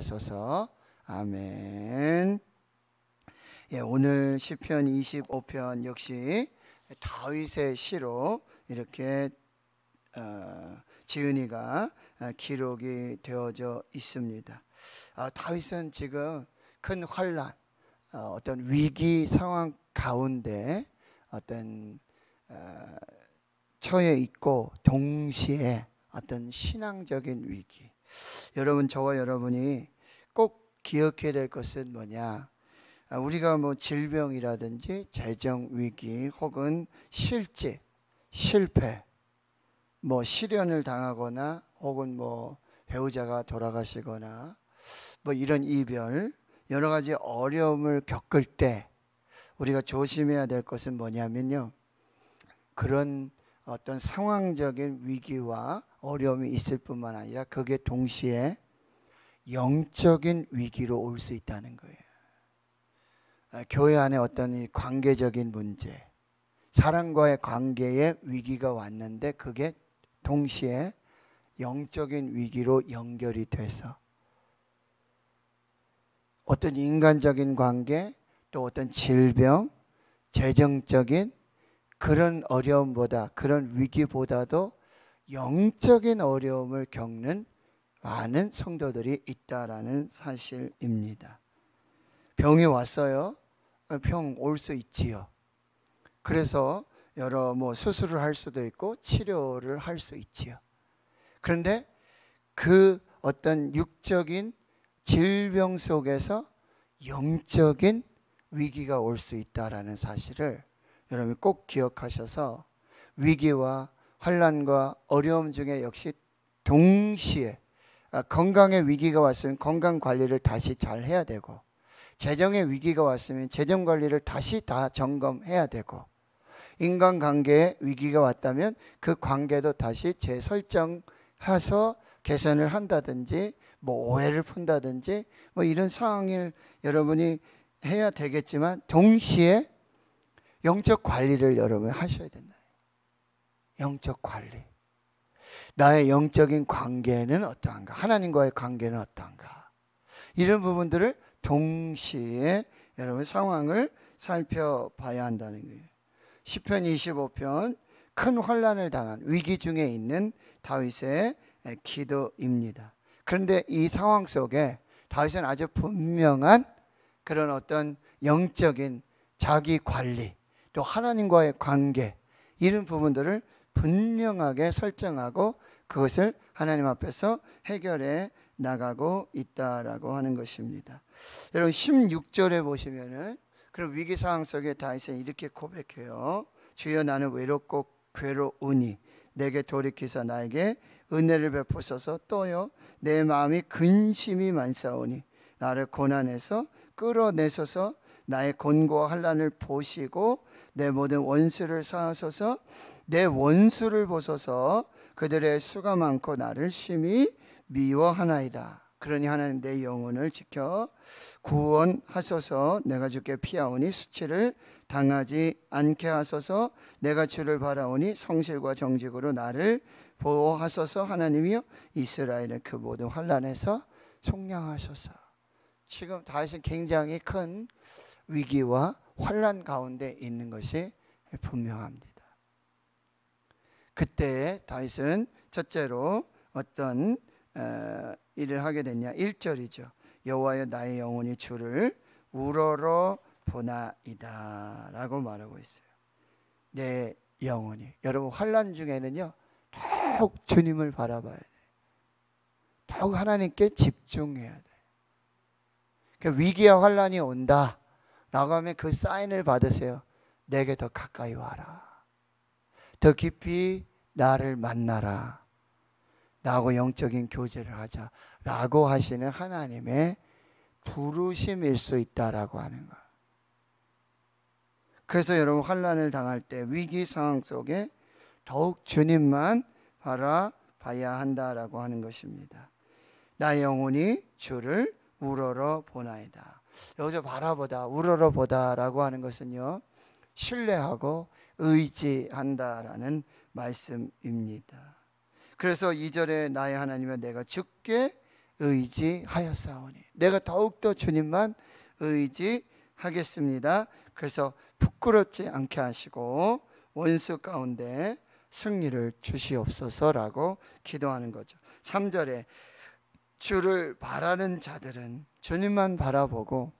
주옵소서. 아멘. 예, 오늘 시편 25편 역시 다윗의 시로 이렇게 지은이가 기록이 되어져 있습니다. 다윗은 지금 큰 환난, 어떤 위기 상황 가운데 어떤 처해 있고 동시에 어떤 신앙적인 위기. 여러분, 저와 여러분이 꼭 기억해야 될 것은 뭐냐? 우리가 뭐 질병이라든지 재정 위기 혹은 실제 실패, 뭐 실연을 당하거나 혹은 뭐 배우자가 돌아가시거나 뭐 이런 이별, 여러 가지 어려움을 겪을 때 우리가 조심해야 될 것은 뭐냐면요, 그런 어떤 상황적인 위기와 어려움이 있을 뿐만 아니라 그게 동시에 영적인 위기로 올 수 있다는 거예요. 교회 안에 어떤 관계적인 문제, 사람과의 관계에 위기가 왔는데 그게 동시에 영적인 위기로 연결이 돼서 어떤 인간적인 관계, 또 어떤 질병, 재정적인 그런 어려움보다, 그런 위기보다도 영적인 어려움을 겪는 많은 성도들이 있다라는 사실입니다. 병이 왔어요. 병 올 수 있지요. 그래서 여러 수술을 할 수도 있고 치료를 할 수 있지요. 그런데 그 어떤 육적인 질병 속에서 영적인 위기가 올 수 있다라는 사실을 여러분이 꼭 기억하셔서 위기와 환난과 어려움 중에 역시 동시에 건강의 위기가 왔으면 건강 관리를 다시 잘 해야 되고, 재정의 위기가 왔으면 재정 관리를 다시 다 점검해야 되고, 인간관계에 위기가 왔다면 그 관계도 다시 재설정해서 개선을 한다든지 오해를 푼다든지 이런 상황을 여러분이 해야 되겠지만, 동시에 영적 관리를 여러분이 하셔야 된다. 영적 관리. 나의 영적인 관계는 어떠한가? 하나님과의 관계는 어떠한가? 이런 부분들을 동시에 여러분 상황을 살펴봐야 한다는 거예요. 시편 25편, 큰 환난을 당한 위기 중에 있는 다윗의 기도입니다. 그런데 이 상황 속에 다윗은 아주 분명한 그런 어떤 영적인 자기 관리, 또 하나님과의 관계, 이런 부분들을 분명하게 설정하고 그것을 하나님 앞에서 해결해 나가고 있다라고 하는 것입니다. 여러분 16절에 보시면은 그런 위기 상황 속에 다윗은 이렇게 고백해요. 주여, 나는 외롭고 괴로우니 내게 돌이키사 나에게 은혜를 베푸소서. 또요, 내 마음이 근심이 많사오니 나를 고난에서 끌어내소서. 나의 곤고와 환난을 보시고 내 모든 원수를 사하소서. 내 원수를 보소서. 그들의 수가 많고 나를 심히 미워하나이다. 그러니 하나님, 내 영혼을 지켜 구원하소서. 내가 주께 피하오니 수치를 당하지 않게 하소서. 내가 주를 바라오니 성실과 정직으로 나를 보호하소서. 하나님이여, 이스라엘의 그 모든 환난에서 속량하소서. 지금 다윗은 굉장히 큰 위기와 환난 가운데 있는 것이 분명합니다. 그때 다윗은 첫째로 어떤 일을 하게 됐냐? 1절이죠. 여호와여, 나의 영혼이 주를 우러러 보나이다 라고 말하고 있어요. 내 영혼이. 여러분, 환난 중에는요, 더욱 주님을 바라봐야 돼요. 더욱 하나님께 집중해야 돼요. 그러니까 위기와 환난이 온다 라고 하면 그 사인을 받으세요. 내게 더 가까이 와라. 더 깊이 나를 만나라. 나하고 영적인 교제를 하자 라고 하시는 하나님의 부르심일 수 있다라고 하는 거예요. 그래서 여러분, 환난을 당할 때, 위기 상황 속에 더욱 주님만 바라봐야 한다라고 하는 것입니다. 나의 영혼이 주를 우러러 보나이다. 여기서 바라보다, 우러러 보다라고 하는 것은요, 신뢰하고 의지한다라는 말씀입니다. 그래서 2절에 나의 하나님은 내가 주께 의지하였사오니. 내가 더욱더 주님만 의지하겠습니다. 그래서 부끄럽지 않게 하시고 원수 가운데 승리를 주시옵소서라고 기도하는 거죠. 3절에 주를 바라는 자들은 주님만 바라보고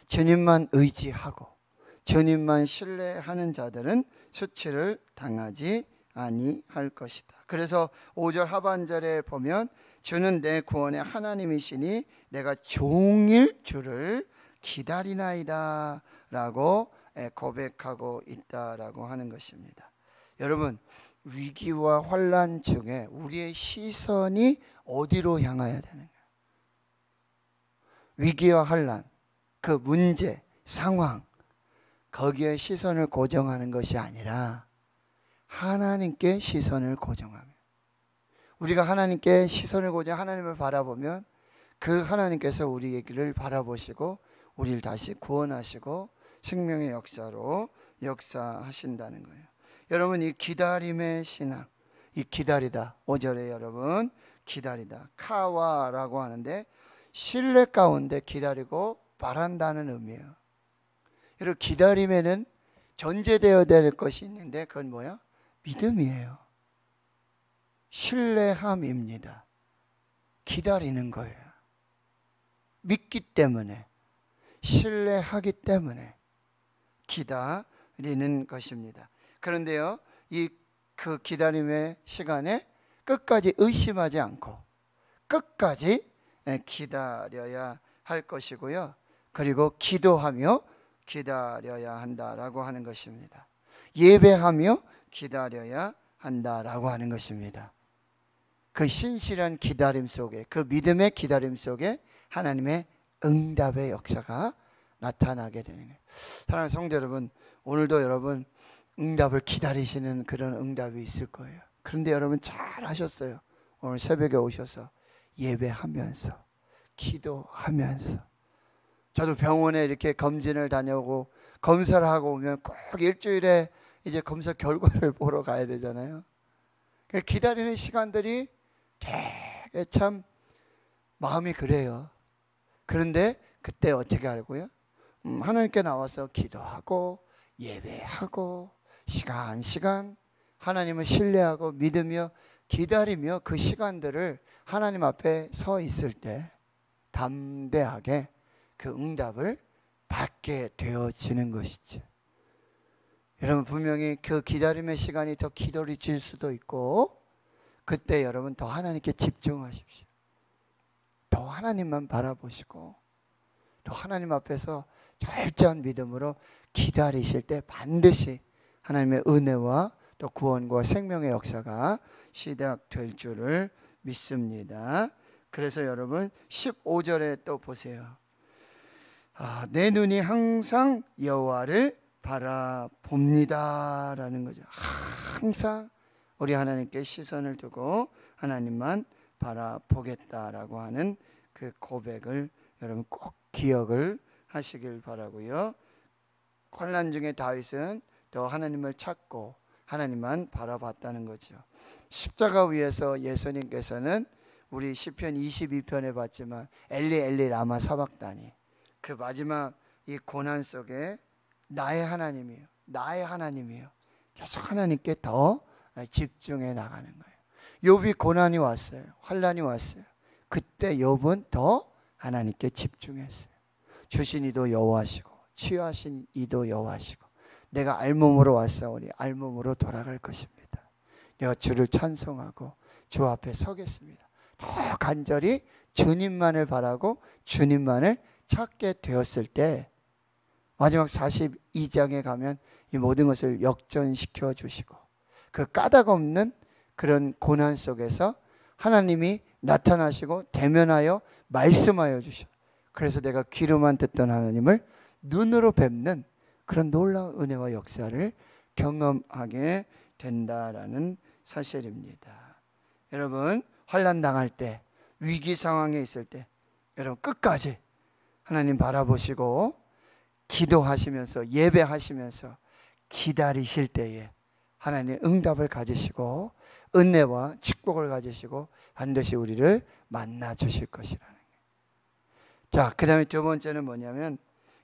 주님만 의지하고 주님만 신뢰하는 자들은 수치를 당하지 아니할 것이다. 그래서 5절 하반절에 보면 주는 내 구원의 하나님이시니 내가 종일 주를 기다리나이다 라고 고백하고 있다라고 하는 것입니다. 여러분, 위기와 환난 중에 우리의 시선이 어디로 향해야 되는가? 위기와 환난, 그 문제, 상황, 거기에 시선을 고정하는 것이 아니라 하나님께 시선을 고정하면, 우리가 하나님께 시선을 고정, 하나님을 바라보면 그 하나님께서 우리를 바라보시고 우리를 다시 구원하시고 생명의 역사로 역사하신다는 거예요. 여러분, 이 기다림의 신앙, 이 기다리다, 5절에 여러분 기다리다, 카와라고 하는데 신뢰 가운데 기다리고 바란다는 의미예요. 여러분, 기다림에는 전제되어야 될 것이 있는데 그건 뭐야? 믿음이에요. 신뢰함입니다. 기다리는 거예요. 믿기 때문에, 신뢰하기 때문에 기다리는 것입니다. 그런데요, 그 기다림의 시간에 끝까지 의심하지 않고 끝까지 기다려야 할 것이고요. 그리고 기도하며 기다려야 한다라고 하는 것입니다. 예배하며 기다려야 한다라고 하는 것입니다. 그 신실한 기다림 속에, 그 믿음의 기다림 속에 하나님의 응답의 역사가 나타나게 되는 거예요. 사랑하는 성도 여러분, 오늘도 여러분 응답을 기다리시는 그런 응답이 있을 거예요. 그런데 여러분 잘 하셨어요. 오늘 새벽에 오셔서 예배하면서 기도하면서. 저도 병원에 이렇게 검진을 다녀오고 검사를 하고 오면 꼭 일주일에 이제 검사 결과를 보러 가야 되잖아요. 기다리는 시간들이 되게 참 마음이 그래요. 그런데 그때 어떻게 하고요? 하나님께 나와서 기도하고 예배하고 시간 하나님을 신뢰하고 믿으며 기다리며 그 시간들을 하나님 앞에 서 있을 때 담대하게 그 응답을 받게 되어지는 것이죠. 여러분, 분명히 그 기다림의 시간이 더 기다려질 수도 있고, 그때 여러분 더 하나님께 집중하십시오. 더 하나님만 바라보시고 더 하나님 앞에서 철저한 믿음으로 기다리실 때 반드시 하나님의 은혜와 또 구원과 생명의 역사가 시작될 줄을 믿습니다. 그래서 여러분 15절에 또 보세요. 내 눈이 항상 여호와를 바라봅니다 라는 거죠. 항상 우리 하나님께 시선을 두고 하나님만 바라보겠다라고 하는 그 고백을 여러분 꼭 기억을 하시길 바라고요. 환난 중에 다윗은 더 하나님을 찾고 하나님만 바라봤다는 거죠. 십자가 위에서 예수님께서는 우리 시편 22편에 봤지만 엘리 엘리 라마 사박다니, 그 마지막 이 고난 속에 나의 하나님이요, 나의 하나님이요, 계속 하나님께 더 집중해 나가는 거예요. 욥이 고난이 왔어요. 환난이 왔어요. 그때 욥은 더 하나님께 집중했어요. 주신 이도 여호와시고 취하신 이도 여호와시고 내가 알몸으로 왔사오니 알몸으로 돌아갈 것입니다. 내가 주를 찬송하고 주 앞에 서겠습니다. 더 간절히 주님만을 바라고 주님만을 찾게 되었을 때 마지막 42장에 가면 이 모든 것을 역전시켜 주시고 그 까닭 없는 그런 고난 속에서 하나님이 나타나시고 대면하여 말씀하여 주셔. 그래서 내가 귀로만 듣던 하나님을 눈으로 뵙는 그런 놀라운 은혜와 역사를 경험하게 된다라는 사실입니다. 여러분, 환난 당할 때, 위기 상황에 있을 때 여러분 끝까지 하나님 바라보시고 기도하시면서 예배하시면서 기다리실 때에 하나님의 응답을 가지시고 은혜와 축복을 가지시고 반드시 우리를 만나 주실 것이라는 거예요. 자, 그 다음에 두 번째는 뭐냐면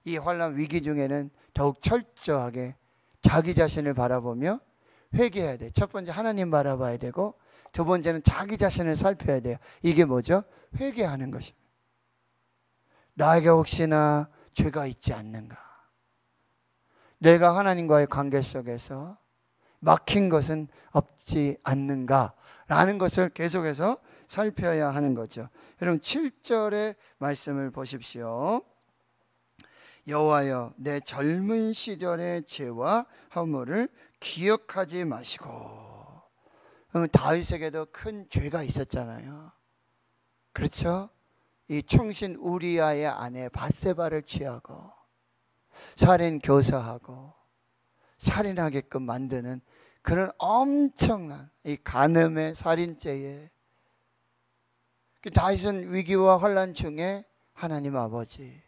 이 환난 위기 중에는 더욱 철저하게 자기 자신을 바라보며 회개해야 돼요. 첫 번째 하나님 바라봐야 되고, 두 번째는 자기 자신을 살펴야 돼요. 이게 뭐죠? 회개하는 것입니다. 나에게 혹시나 죄가 있지 않는가? 내가 하나님과의 관계 속에서 막힌 것은 없지 않는가? 라는 것을 계속해서 살펴야 하는 거죠. 여러분 7절의 말씀을 보십시오. 여호와여 내 젊은 시절의 죄와 허물을 기억하지 마시고. 다윗에게도 큰 죄가 있었잖아요. 그렇죠? 이 충신 우리아의 아내 밧세바를 취하고 살인 교사하고 살인하게끔 만드는 그런 엄청난 이 간음의 살인죄에, 다윗은 위기와 환난 중에 하나님 아버지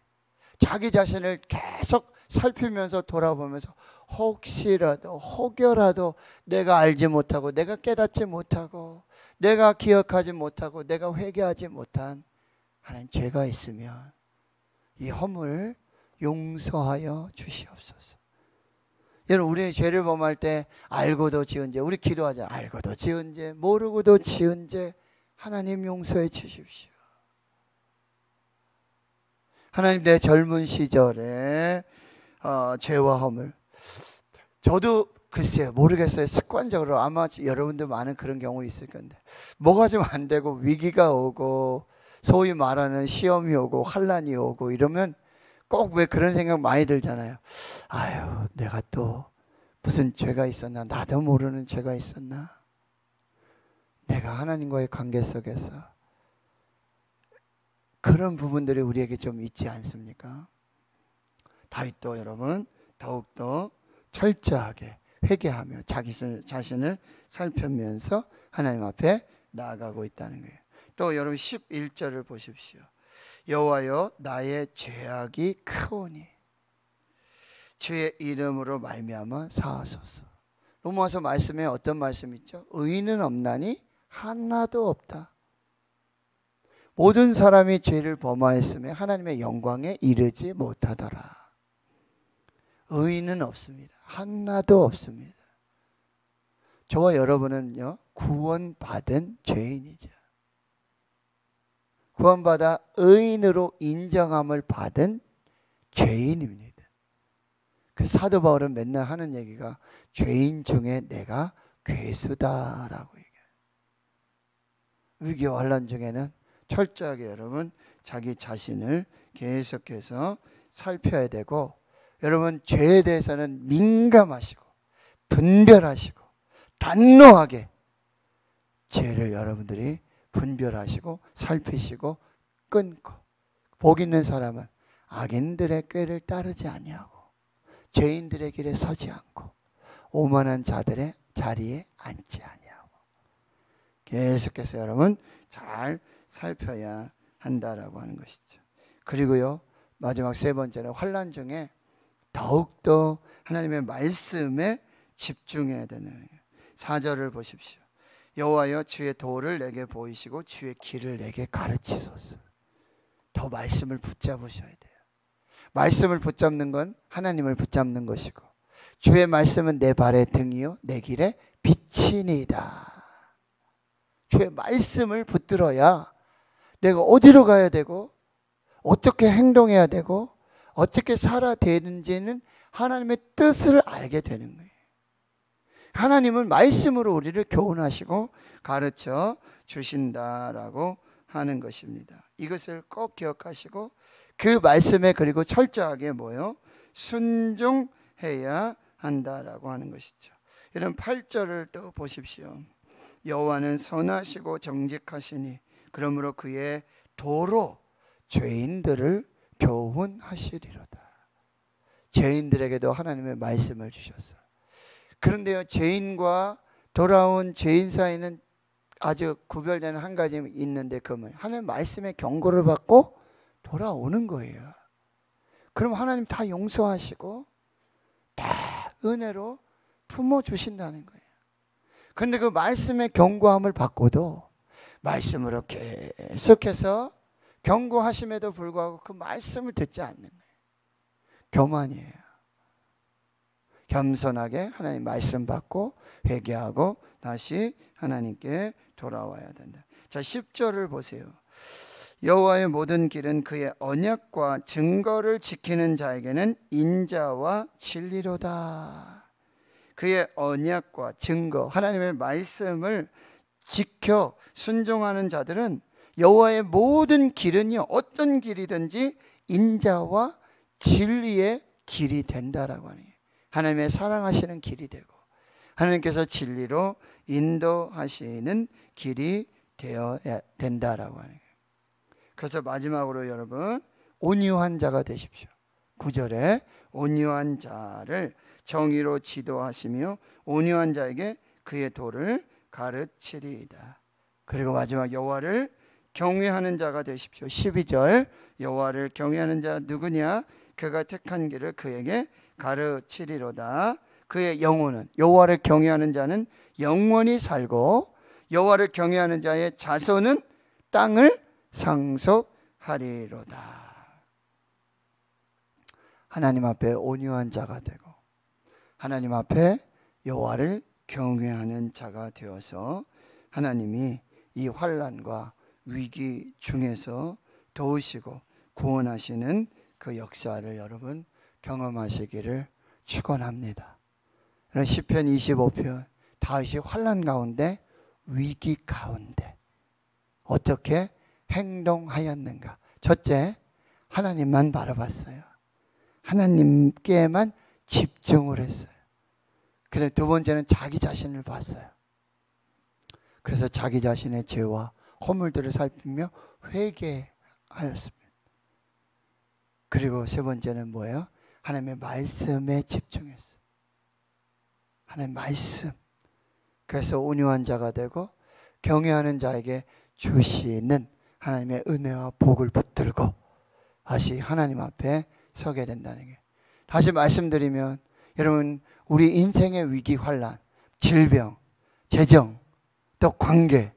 자기 자신을 계속 살피면서 돌아보면서 혹시라도 혹여라도 내가 알지 못하고 내가 깨닫지 못하고 내가 기억하지 못하고 내가 회개하지 못한 하나님 죄가 있으면 이 허물 용서하여 주시옵소서. 여러분 우리 죄를 범할 때 알고도 지은 죄, 우리 기도하자. 알고도 지은 죄, 모르고도 지은 죄 하나님 용서해 주십시오. 하나님 내 젊은 시절에 죄와 허물, 저도 글쎄요 모르겠어요. 습관적으로 아마 여러분들 많은 그런 경우 있을 건데 뭐가 좀 안 되고 위기가 오고 소위 말하는 시험이 오고 환난이 오고 이러면 꼭 왜 그런 생각 많이 들잖아요. 아유 내가 또 무슨 죄가 있었나, 나도 모르는 죄가 있었나, 내가 하나님과의 관계 속에서 그런 부분들이 우리에게 좀 있지 않습니까? 다윗도 여러분 더욱더 철저하게 회개하며 자기 자신을 살펴면서 하나님 앞에 나아가고 있다는 거예요. 또 여러분 11절을 보십시오. 여호와여 나의 죄악이 크오니 주의 이름으로 말미암아 사하소서. 로마서 말씀에 어떤 말씀이 있죠? 의인은 없나니 하나도 없다. 모든 사람이 죄를 범하였으며 하나님의 영광에 이르지 못하더라. 의인은 없습니다. 하나도 없습니다. 저와 여러분은요 구원받은 죄인이죠. 구원받아 의인으로 인정함을 받은 죄인입니다. 그 사도 바울은 맨날 하는 얘기가 죄인 중에 내가 괴수다라고 얘기해요. 위기와 환난 중에는 철저하게 여러분 자기 자신을 계속해서 살펴야 되고, 여러분 죄에 대해서는 민감하시고 분별하시고 단호하게 죄를 여러분들이 분별하시고 살피시고 끊고, 복 있는 사람은 악인들의 꾀를 따르지 아니하고 죄인들의 길에 서지 않고 오만한 자들의 자리에 앉지 아니하고 계속해서 여러분 잘 살펴야 한다라고 하는 것이죠. 그리고요 마지막 세 번째는 환난 중에 더욱더 하나님의 말씀에 집중해야 되는 거예요. 4절을 보십시오. 여호와여 주의 도를 내게 보이시고 주의 길을 내게 가르치소서. 더 말씀을 붙잡으셔야 돼요. 말씀을 붙잡는 건 하나님을 붙잡는 것이고, 주의 말씀은 내 발의 등이요 내 길의 빛이니이다. 주의 말씀을 붙들어야 내가 어디로 가야 되고 어떻게 행동해야 되고 어떻게 살아야 되는지는 하나님의 뜻을 알게 되는 거예요. 하나님은 말씀으로 우리를 교훈하시고 가르쳐 주신다라고 하는 것입니다. 이것을 꼭 기억하시고 그 말씀에 그리고 철저하게 순종해야 한다라고 하는 것이죠. 이런 8절을 또 보십시오. 여호와는 선하시고 정직하시니 그러므로 그의 도로 죄인들을 교훈하시리로다. 죄인들에게도 하나님의 말씀을 주셨어요. 그런데요 죄인과 돌아온 죄인 사이는 아주 구별되는 한 가지 있는데, 그러면 하나님 말씀의 경고를 받고 돌아오는 거예요. 그럼 하나님 다 용서하시고 다 은혜로 품어주신다는 거예요. 근데 그 말씀의 경고함을 받고도 말씀으로 계속해서 경고하심에도 불구하고 그 말씀을 듣지 않는 거예요. 교만이에요. 겸손하게 하나님 말씀 받고 회개하고 다시 하나님께 돌아와야 된다. 자, 10절을 보세요. 여호와의 모든 길은 그의 언약과 증거를 지키는 자에게는 인자와 진리로다. 그의 언약과 증거, 하나님의 말씀을 지켜 순종하는 자들은 여호와의 모든 길은요, 어떤 길이든지 인자와 진리의 길이 된다라고 하네요. 하나님의 사랑하시는 길이 되고 하나님께서 진리로 인도하시는 길이 되어야 된다라고 하네요. 그래서 마지막으로 여러분, 온유한 자가 되십시오. 9절에 온유한 자를 정의로 지도하시며 온유한 자에게 그의 도를 가르치리이다. 그리고 마지막 여호와를 경외하는 자가 되십시오. 12절 여호와를 경외하는 자 누구냐? 그가 택한 길을 그에게 가르치리로다. 그의 영혼은, 여호와를 경외하는 자는 영원히 살고 여호와를 경외하는 자의 자손은 땅을 상속하리로다. 하나님 앞에 온유한 자가 되고 하나님 앞에 여호와를 경외하는 자가 되어서 하나님이 이 환난과 위기 중에서 도우시고 구원하시는 그 역사를 여러분 경험하시기를 축원합니다. 시편 25편 다윗이 환난 가운데 위기 가운데 어떻게 행동하였는가? 첫째, 하나님만 바라봤어요. 하나님께만 집중을 했어요. 그런데 두 번째는 자기 자신을 봤어요. 그래서 자기 자신의 죄와 허물들을 살피며 회개하였습니다. 그리고 세 번째는 뭐예요? 하나님의 말씀에 집중했어요. 하나님의 말씀. 그래서 온유한 자가 되고 경외하는 자에게 주시는 하나님의 은혜와 복을 붙들고 다시 하나님 앞에 서게 된다는 게. 다시 말씀드리면 여러분, 우리 인생의 위기 환난, 질병, 재정, 또 관계,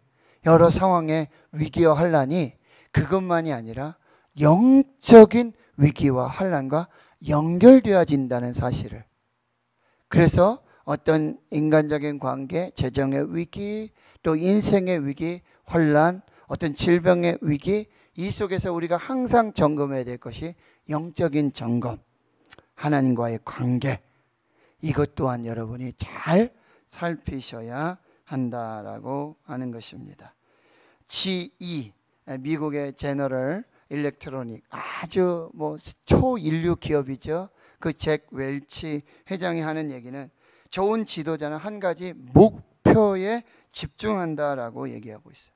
여러 상황의 위기와 환난이 그것만이 아니라 영적인 위기와 환난과 연결되어진다는 사실을. 그래서 어떤 인간적인 관계, 재정의 위기, 또 인생의 위기, 환난, 어떤 질병의 위기, 이 속에서 우리가 항상 점검해야 될 것이 영적인 점검, 하나님과의 관계. 이것 또한 여러분이 잘 살피셔야 한다라고 하는 것입니다. GE, 미국의 제너럴 일렉트로닉, 아주 초인류 기업이죠. 그 잭 웰치 회장이 하는 얘기는 좋은 지도자는 한 가지 목표에 집중한다라고 얘기하고 있어요.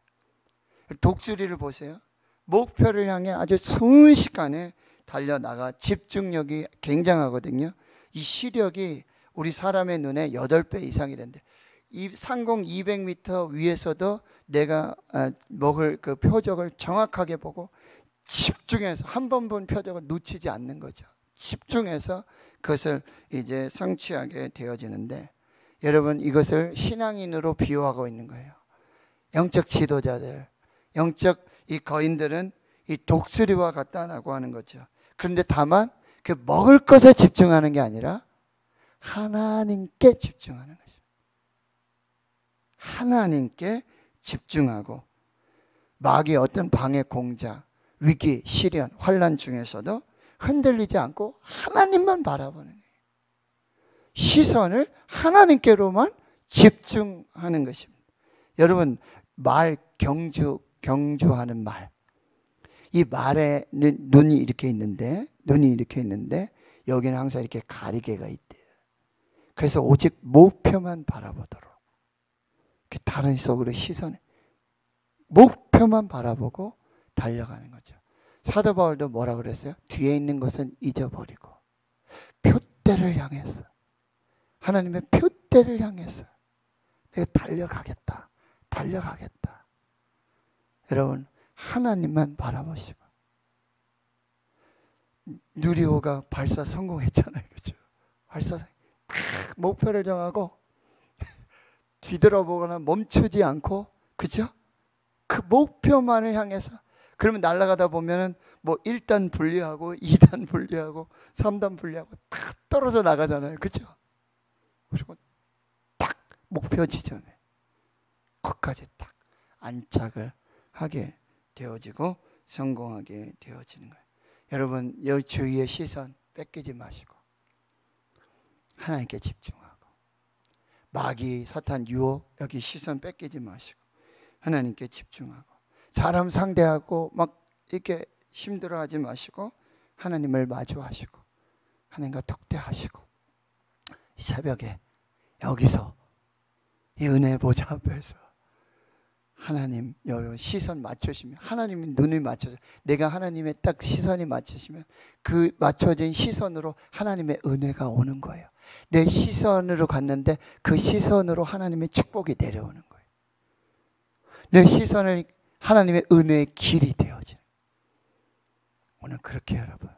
독수리를 보세요. 목표를 향해 아주 순식간에 달려나가 집중력이 굉장하거든요. 이 시력이 우리 사람의 눈에 8배 이상이 된대. 이 상공 200m 위에서도 내가 먹을 그 표적을 정확하게 보고 집중해서 한 번 본 표적을 놓치지 않는 거죠. 집중해서 그것을 이제 성취하게 되어지는데, 여러분 이것을 신앙인으로 비유하고 있는 거예요. 영적 지도자들, 영적 이 거인들은 이 독수리와 같다라고 하는 거죠. 그런데 다만 그 먹을 것에 집중하는 게 아니라 하나님께 집중하는 거죠. 하나님께 집중하고 마귀의 어떤 방해 공작, 위기, 시련, 환난 중에서도 흔들리지 않고 하나님만 바라보는 거예요. 시선을 하나님께로만 집중하는 것입니다. 여러분, 말 경주하는 말. 이 말에 눈이 이렇게 있는데 여기는 항상 이렇게 가리개가 있대요. 그래서 오직 목표만 바라보도록. 다른 속으로 시선에 목표만 바라보고 달려가는 거죠. 사도 바울도 뭐라 그랬어요? 뒤에 있는 것은 잊어버리고 표대를 향해서, 하나님의 표대를 향해서 내가 달려가겠다. 여러분, 하나님만 바라보시고. 누리호가 발사 성공했잖아요. 그렇죠? 발사 목표를 정하고 뒤돌아보거나 멈추지 않고, 그죠? 그 목표만을 향해서. 그러면 날아가다 보면은 뭐 1단 분리하고 2단 분리하고 3단 분리하고 탁 떨어져 나가잖아요. 그죠? 그리고 딱 목표 지점에 거기까지 딱 안착을 하게 되어지고 성공하게 되어지는 거예요. 여러분, 여 주위의 시선 뺏기지 마시고 하나님께 집중하고, 마귀 사탄 유혹 여기 시선 뺏기지 마시고 하나님께 집중하고, 사람 상대하고 막 이렇게 힘들어하지 마시고 하나님을 마주하시고 하나님과 독대하시고, 이 새벽에 여기서 이 은혜 보좌 앞에서 하나님 여러분 시선 맞추시면, 하나님의 눈을 맞춰서 내가 하나님의 딱 시선이 맞추시면 그 맞춰진 시선으로 하나님의 은혜가 오는 거예요. 내 시선으로 갔는데 그 시선으로 하나님의 축복이 내려오는 거예요. 내 시선을 하나님의 은혜의 길이 되어지는, 오늘 그렇게 여러분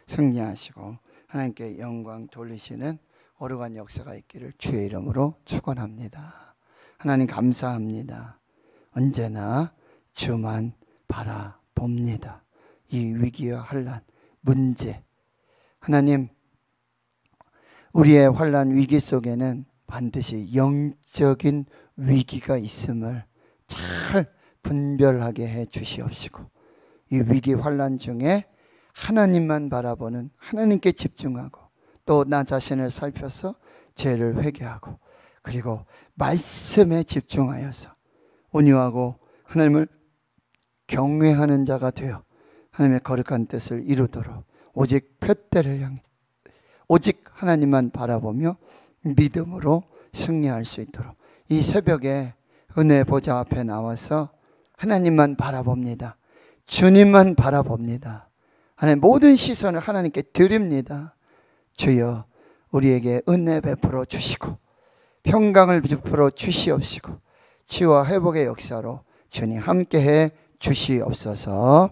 승리하시고 하나님께 영광 돌리시는 오르간 역사가 있기를 주의 이름으로 축원합니다. 하나님 감사합니다. 언제나 주만 바라봅니다. 이 위기와 환난, 문제, 하나님 우리의 환난 위기 속에는 반드시 영적인 위기가 있음을 잘 분별하게 해 주시옵시고, 이 위기 환난 중에 하나님만 바라보는, 하나님께 집중하고 또 나 자신을 살펴서 죄를 회개하고 그리고 말씀에 집중하여서 온유하고 하나님을 경외하는 자가 되어 하나님의 거룩한 뜻을 이루도록, 오직 푯대를 향해 오직 하나님만 바라보며 믿음으로 승리할 수 있도록 이 새벽에 은혜 보좌 앞에 나와서 하나님만 바라봅니다. 주님만 바라봅니다. 하나님 모든 시선을 하나님께 드립니다. 주여 우리에게 은혜 베풀어 주시고 평강을 베풀어 주시옵시고 치유와 회복의 역사로 주님 함께해 주시옵소서.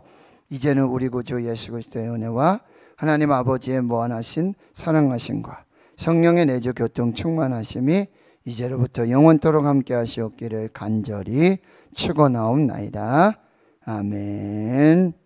이제는 우리 구주 예수 그리스도의 은혜와 하나님 아버지의 무한하신 사랑하심과 성령의 내주 교통 충만하심이 이제로부터 영원토록 함께 하시옵기를 간절히 축원하옵나이다. 아멘.